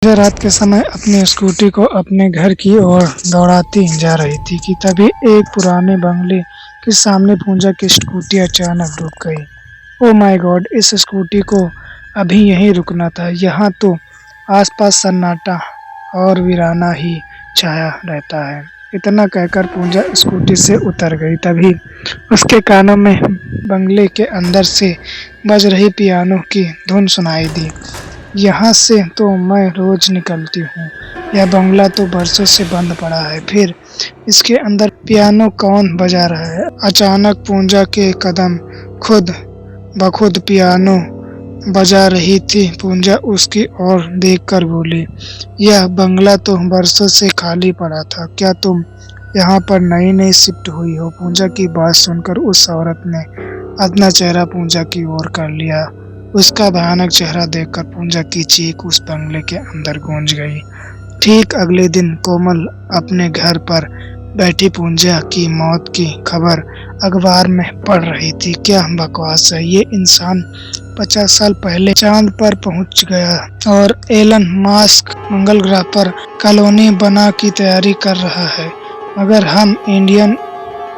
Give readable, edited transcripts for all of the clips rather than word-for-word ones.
पूजा रात के समय अपनी स्कूटी को अपने घर की ओर दौड़ाती जा रही थी कि तभी एक पुराने बंगले के सामने पूजा की स्कूटी अचानक रुक गई। Oh my God! इस स्कूटी को अभी यहीं रुकना था। यहाँ तो आसपास सन्नाटा और वीराना ही छाया रहता है। इतना कहकर पूजा स्कूटी से उतर गई। तभी उसके कानों में बंगले के अंदर से बज रही पियानो की धुन सुनाई दी। यहाँ से तो मैं रोज निकलती हूँ। यह बंगला तो बरसों से बंद पड़ा है, फिर इसके अंदर पियानो कौन बजा रहा है? अचानक पूजा के कदम खुद बखुद पियानो बजा रही थी। पूजा उसकी ओर देखकर बोली, यह बंगला तो बरसों से खाली पड़ा था। क्या तुम यहाँ पर नई शिफ्ट हुई हो? पूजा की बात सुनकर उस औरत ने अपना चेहरा पूजा की ओर कर लिया। उसका भयानक चेहरा देखकर पूजा की चीख उस बंगले के अंदर गूंज गई। ठीक अगले दिन कोमल अपने घर पर बैठी पूजा की मौत की खबर अखबार में पढ़ रही थी। क्या बकवास है! ये इंसान 50 साल पहले चांद पर पहुंच गया और एलन मास्क मंगल ग्रह पर कॉलोनी बना की तैयारी कर रहा है, मगर हम इंडियन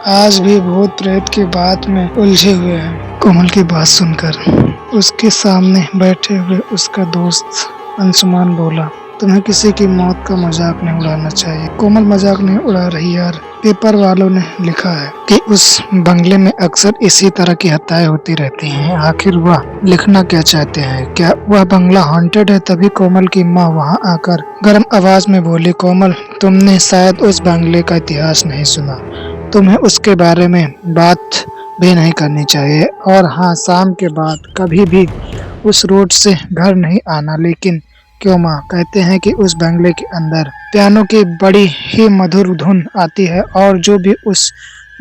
आज भी भूत प्रेत की बात में उलझे हुए हैं। कोमल की बात सुनकर उसके सामने बैठे हुए उसका दोस्त अंशुमान बोला, तुम्हें किसी की मौत का मजाक नहीं उड़ाना चाहिए। कोमल मजाक नहीं उड़ा रही यार, पेपर वालों ने लिखा है कि उस बंगले में अक्सर इसी तरह की हत्याएं होती रहती हैं। आखिर वह लिखना क्या चाहते हैं? क्या वह बंगला हॉन्टेड है? तभी कोमल की माँ वहाँ आकर गर्म आवाज में बोली, कोमल तुमने शायद उस बंगले का इतिहास नहीं सुना। तुम्हें उसके बारे में बात भी नहीं करनी चाहिए, और हाँ, शाम के बाद कभी भी उस रोड से घर नहीं आना। लेकिन क्यों माँ? कहते हैं कि उस बंगले के अंदर पियानो की बड़ी ही मधुर धुन आती है और जो भी उस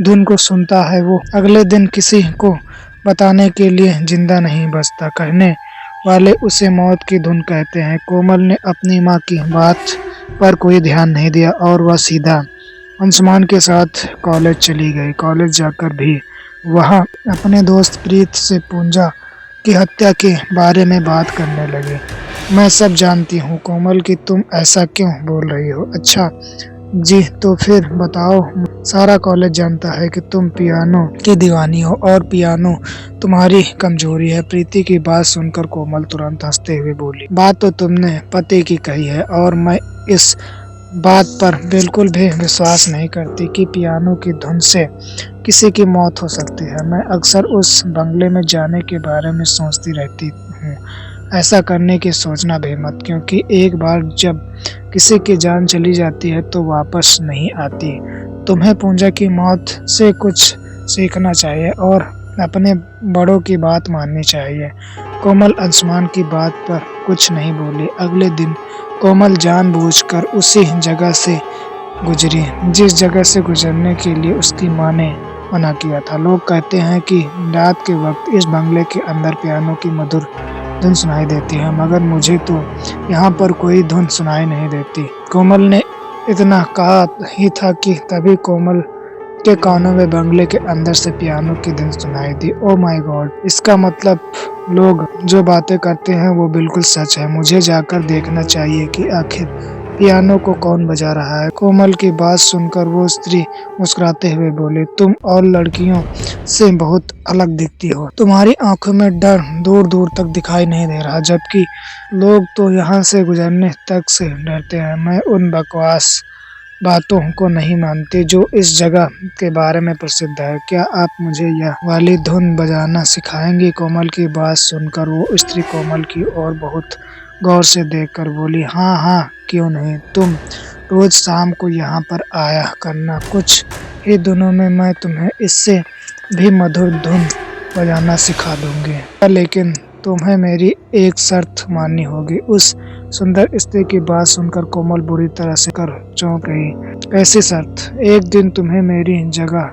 धुन को सुनता है वो अगले दिन किसी को बताने के लिए जिंदा नहीं बचता। कहने वाले उसे मौत की धुन कहते हैं। कोमल ने अपनी माँ की बात पर कोई ध्यान नहीं दिया और वह सीधा अंशुमान के साथ कॉलेज चली गई। कॉलेज जाकर भी वह अपने दोस्त प्रीत से पूजा की हत्या के बारे में बात करने लगे। मैं सब जानती हूँ कोमल कि तुम ऐसा क्यों बोल रही हो। अच्छा जी, तो फिर बताओ। सारा कॉलेज जानता है कि तुम पियानो की दीवानी हो और पियानो तुम्हारी कमजोरी है। प्रीति की बात सुनकर कोमल तुरंत हंसते हुए बोली, बात तो तुमने पते की कही है और मैं इस बात पर बिल्कुल भी विश्वास नहीं करती कि पियानो की धुन से किसी की मौत हो सकती है। मैं अक्सर उस बंगले में जाने के बारे में सोचती रहती हूँ। ऐसा करने की सोचना भी मत, क्योंकि एक बार जब किसी की जान चली जाती है तो वापस नहीं आती। तुम्हें पूजा की मौत से कुछ सीखना चाहिए और अपने बड़ों की बात माननी चाहिए। कोमल अंशुमान की बात पर कुछ नहीं बोली। अगले दिन कोमल जानबूझकर उसी जगह से गुजरी जिस जगह से गुजरने के लिए उसकी माँ ने मना किया था। लोग कहते हैं कि रात के वक्त इस बंगले के अंदर पियानो की मधुर धुन सुनाई देती है, मगर मुझे तो यहाँ पर कोई धुन सुनाई नहीं देती। कोमल ने इतना कहा ही था कि तभी कोमल के कानों में बंगले के अंदर से पियानो की धुन सुनाई दी। Oh my God! इसका मतलब लोग जो बातें करते हैं वो बिल्कुल सच है। मुझे जाकर देखना चाहिए कि आखिर पियानो को कौन बजा रहा है। कोमल की बात सुनकर वो स्त्री मुस्कुराते हुए बोले, तुम और लड़कियों से बहुत अलग दिखती हो। तुम्हारी आंखों में डर दूर दूर तक दिखाई नहीं दे रहा, जबकि लोग तो यहाँ से गुजरने तक से डरते हैं। मैं उन बकवास बातों को नहीं मानती जो इस जगह के बारे में प्रसिद्ध है। क्या आप मुझे यह वाली धुन बजाना सिखाएंगी? कोमल की बात सुनकर वो स्त्री कोमल की ओर बहुत गौर से देखकर बोली, हाँ हाँ, क्यों नहीं। तुम रोज शाम को यहाँ पर आया करना, कुछ ही दिनों में मैं तुम्हें इससे भी मधुर धुन बजाना सिखा दूंगी। लेकिन तुम्हें मेरी एक शर्त माननी होगी। उस सुंदर स्त्री की बात सुनकर कोमल बुरी तरह से चौंक गई। कैसी शर्त? एक दिन तुम्हें मेरी जगह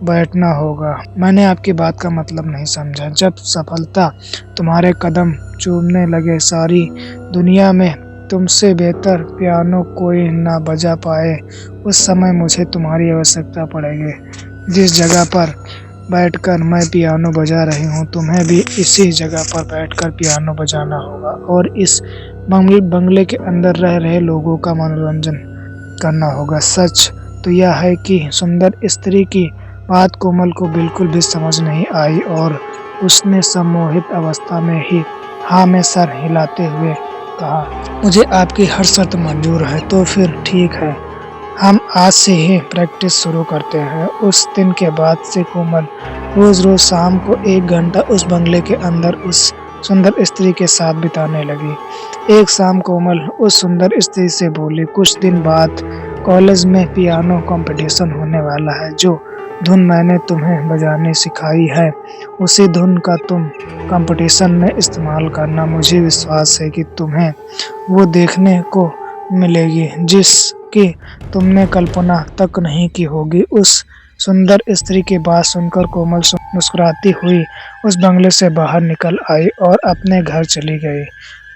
बैठना होगा। मैंने आपकी बात का मतलब नहीं समझा। जब सफलता तुम्हारे कदम चूमने लगे, सारी दुनिया में तुमसे बेहतर पियानो कोई ना बजा पाए, उस समय मुझे तुम्हारी आवश्यकता पड़ेगी। जिस जगह पर बैठकर मैं पियानो बजा रही हूँ, तुम्हें भी इसी जगह पर बैठकर पियानो बजाना होगा और इस बंगले के अंदर रह रहे लोगों का मनोरंजन करना होगा। सच तो यह है कि सुंदर स्त्री की बात कोमल को बिल्कुल भी समझ नहीं आई और उसने सम्मोहित अवस्था में ही हाँ में सर हिलाते हुए कहा, मुझे आपकी हर शर्त मंजूर है। तो फिर ठीक है, हम आज से ही प्रैक्टिस शुरू करते हैं। उस दिन के बाद से कोमल रोज रोज शाम को 1 घंटा उस बंगले के अंदर उस सुंदर स्त्री के साथ बिताने लगी। एक शाम कोमल उस सुंदर स्त्री से बोली, कुछ दिन बाद कॉलेज में पियानो कंपटीशन होने वाला है। जो धुन मैंने तुम्हें बजाने सिखाई है उसी धुन का तुम कंपटीशन में इस्तेमाल करना। मुझे विश्वास है कि तुम्हें वो देखने को मिलेगी जिसकी तुमने कल्पना तक नहीं की होगी। उस सुंदर स्त्री की बात सुनकर कोमल मुस्कुराती हुई उस बंगले से बाहर निकल आई और अपने घर चली गई।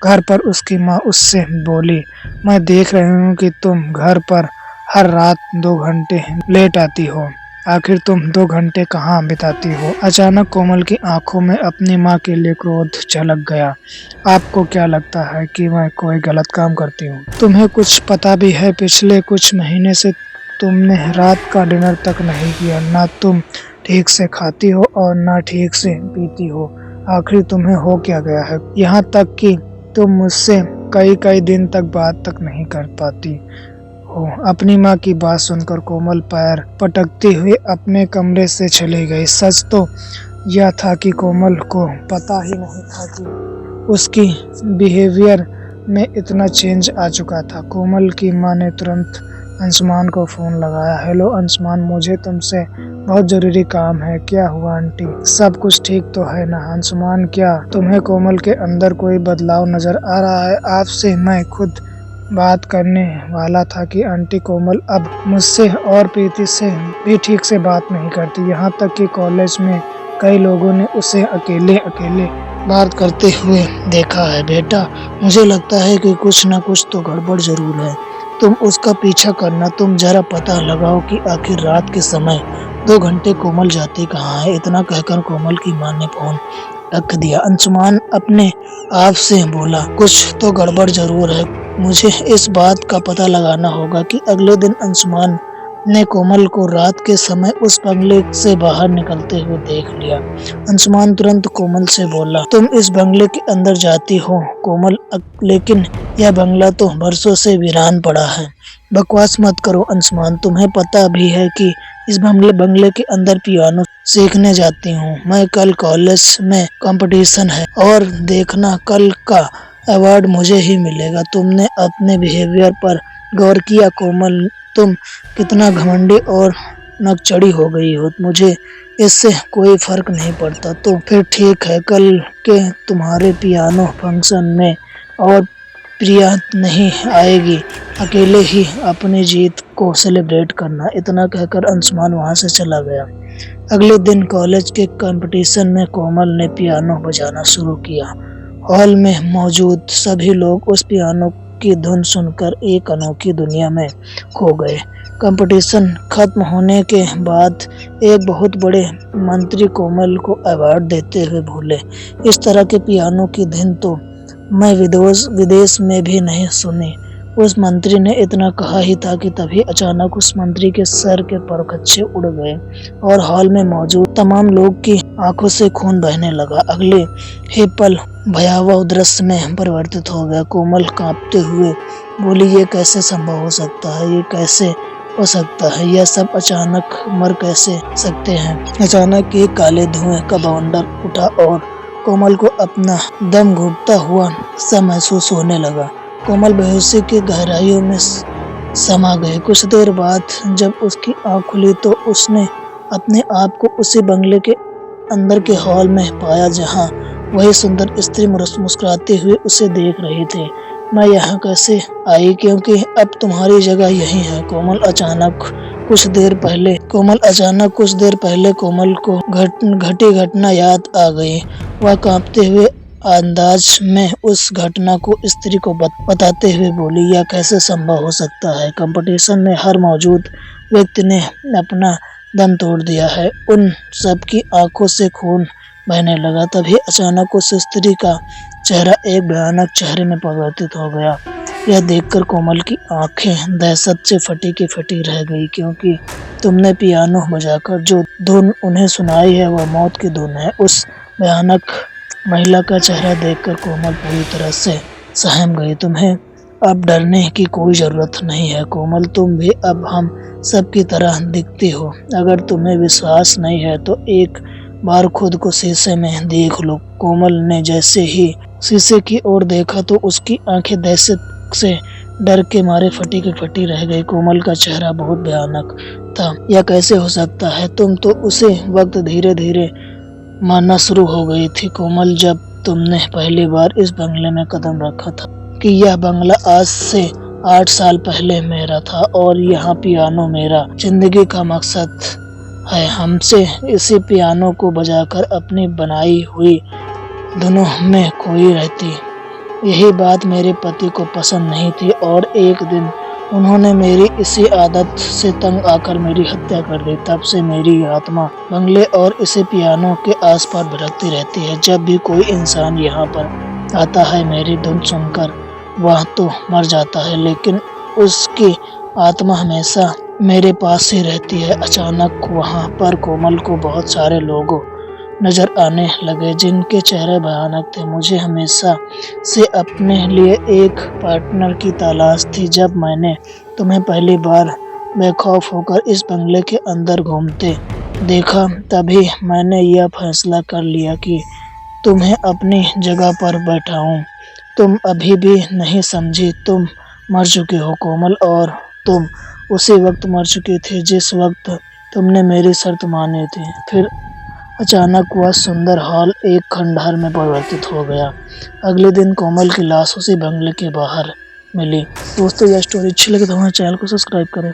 घर पर उसकी माँ उससे बोली, मैं देख रही हूँ कि तुम घर पर हर रात 2 घंटे लेट आती हो। आखिर तुम 2 घंटे कहाँ बिताती हो? अचानक कोमल की आंखों में अपनी माँ के लिए क्रोध झलक गया। आपको क्या लगता है कि मैं कोई गलत काम करती हूँ? तुम्हें कुछ पता भी है? पिछले कुछ महीने से तुमने रात का डिनर तक नहीं किया। ना तुम ठीक से खाती हो और ना ठीक से पीती हो। आखिर तुम्हें हो क्या गया है? यहाँ तक कि तुम मुझसे कई कई दिन तक बात तक नहीं कर पाती हो। अपनी माँ की बात सुनकर कोमल पैर पटकती हुई अपने कमरे से चली गई। सच तो यह था कि कोमल को पता ही नहीं था कि उसकी बिहेवियर में इतना चेंज आ चुका था। कोमल की माँ ने तुरंत अंशुमान को फोन लगाया। हेलो अंशुमान, मुझे तुमसे बहुत जरूरी काम है। क्या हुआ आंटी? सब कुछ ठीक तो है ना? अंशुमान, क्या तुम्हें कोमल के अंदर कोई बदलाव नजर आ रहा है? आपसे मैं खुद बात करने वाला था कि आंटी कोमल अब मुझसे और प्रीति से भी ठीक से बात नहीं करती। यहाँ तक कि कॉलेज में कई लोगों ने उसे अकेले अकेले बात करते हुए देखा है। बेटा, मुझे लगता है कि कुछ न कुछ तो गड़बड़ जरूर है। तुम उसका पीछा करना। तुम जरा पता लगाओ कि आखिर रात के समय 2 घंटे कोमल जाती कहाँ है। इतना कहकर कोमल की माँ ने फोन रख दिया। अंशुमान अपने आप से बोला, कुछ तो गड़बड़ जरूर है। मुझे इस बात का पता लगाना होगा कि अगले दिन अंशुमान ने कोमल को रात के समय उस बंगले से बाहर निकलते हुए देख लिया। अंशुमान तुरंत कोमल से बोला, तुम इस बंगले के अंदर जाती हो कोमल, लेकिन यह बंगला तो बरसों से वीरान पड़ा है। बकवास मत करो अंशुमान, तुम्हें पता भी है कि इस बंगले के अंदर पियानो सीखने जाती हूँ मैं। कल कॉलेज में कंपटीशन है और देखना कल का अवार्ड मुझे ही मिलेगा। तुमने अपने बिहेवियर पर गौर किया कोमल? तुम कितना घमंडी और नकचड़ी हो गई हो। मुझे इससे कोई फर्क नहीं पड़ता। तो फिर ठीक है, कल के तुम्हारे पियानो फंक्शन में और प्रिया नहीं आएगी। अकेले ही अपनी जीत को सेलिब्रेट करना। इतना कहकर अंशुमान वहां से चला गया। अगले दिन कॉलेज के कंपटीशन में कोमल ने पियानो बजाना शुरू किया। हॉल में मौजूद सभी लोग उस पियानो की धुन सुनकर एक अनोखी दुनिया में खो गए। कंपटीशन खत्म होने के बाद एक बहुत बड़े मंत्री कोमल को अवार्ड देते हुए बोले, इस तरह के पियानो की धुन तो मैं विदेश में भी नहीं सुनी। उस मंत्री ने इतना कहा ही था कि तभी अचानक उस मंत्री के सर के परखच्चे उड़ गए और हॉल में मौजूद तमाम लोग की आंखों से खून बहने लगा। अगले ही पल भयावह दृश्य में परिवर्तित हो गया। कोमल कांपते हुए बोली, ये कैसे संभव हो सकता है? ये कैसे हो सकता है? यह सब अचानक मर कैसे सकते हैं? अचानक एक काले धुएं का बवंडर उठा और कोमल को अपना दम घुटता हुआ सा महसूस होने लगा। कोमल बेहोशी की गहराइयों में समा गई। कुछ देर बाद जब उसकी आंख खुली तो उसने अपने आप को उसी बंगले के अंदर के हॉल में पाया जहां वही सुंदर स्त्री मुस्कुराती हुई उसे देख रही थी। मैं यहाँ कैसे आई? क्योंकि अब तुम्हारी जगह यही है। कोमल अचानक कुछ देर पहले कोमल को घटी घटना याद आ गई। वह कांपते हुए अंदाज में उस घटना को स्त्री को बताते हुए बोली, यह कैसे संभव हो सकता है? कंपटीशन में हर मौजूद व्यक्ति ने अपना दम तोड़ दिया है। उन सबकी आंखों से खून बहने लगा। तभी अचानक उस स्त्री का चेहरा एक भयानक चेहरे में परिवर्तित हो गया। यह देखकर कोमल की आंखें दहशत से फटी की फटी रह गई, क्योंकि तुमने पियानो बजाकर जो धुन उन्हें सुनाई है वह मौत की धुन है। उस भयानक महिला का चेहरा देखकर कोमल पूरी तरह से सहम गई। तुम्हें अब डरने की कोई जरूरत नहीं है कोमल, तुम भी अब हम सब की तरह दिखती हो। अगर तुम्हें विश्वास नहीं है तो एक बार खुद को शीशे में देख लो। कोमल ने जैसे ही शीशे की ओर देखा तो उसकी आंखें दहशत से डर के मारे फटी की फटी रह गई। कोमल का चेहरा बहुत भयानक था। यह कैसे हो सकता है? तुम तो उसे वक्त धीरे धीरे मानना शुरू हो गई थी कोमल, जब तुमने पहली बार इस बंगले में कदम रखा था कि यह बंगला आज से 8 साल पहले मेरा था और यहाँ पियानो मेरा जिंदगी का मकसद है। हमसे इसी पियानो को बजाकर अपनी बनाई हुई धुनों में खोई रहती। यही बात मेरे पति को पसंद नहीं थी और एक दिन उन्होंने मेरी इसी आदत से तंग आकर मेरी हत्या कर दी। तब से मेरी आत्मा बंगले और इसी पियानो के आसपास भटकती रहती है। जब भी कोई इंसान यहाँ पर आता है मेरी धुन सुनकर वह तो मर जाता है, लेकिन उसकी आत्मा हमेशा मेरे पास ही रहती है। अचानक वहाँ पर कोमल को बहुत सारे लोग नजर आने लगे जिनके चेहरे भयानक थे। मुझे हमेशा से अपने लिए एक पार्टनर की तलाश थी। जब मैंने तुम्हें पहली बार बेखौफ होकर इस बंगले के अंदर घूमते देखा तभी मैंने यह फैसला कर लिया कि तुम्हें अपनी जगह पर बैठाऊं। तुम अभी भी नहीं समझी, तुम मर चुकी हो कोमल, और तुम उसी वक्त मर चुकी थी जिस वक्त तुमने मेरी शर्त मानी थी। फिर अचानक वह सुंदर हॉल एक खंडहर में परिवर्तित हो गया। अगले दिन कोमल की लाश उसी बंगले के बाहर मिली। दोस्तों, यह स्टोरी अच्छी लगी तो हमारे चैनल को सब्सक्राइब करें।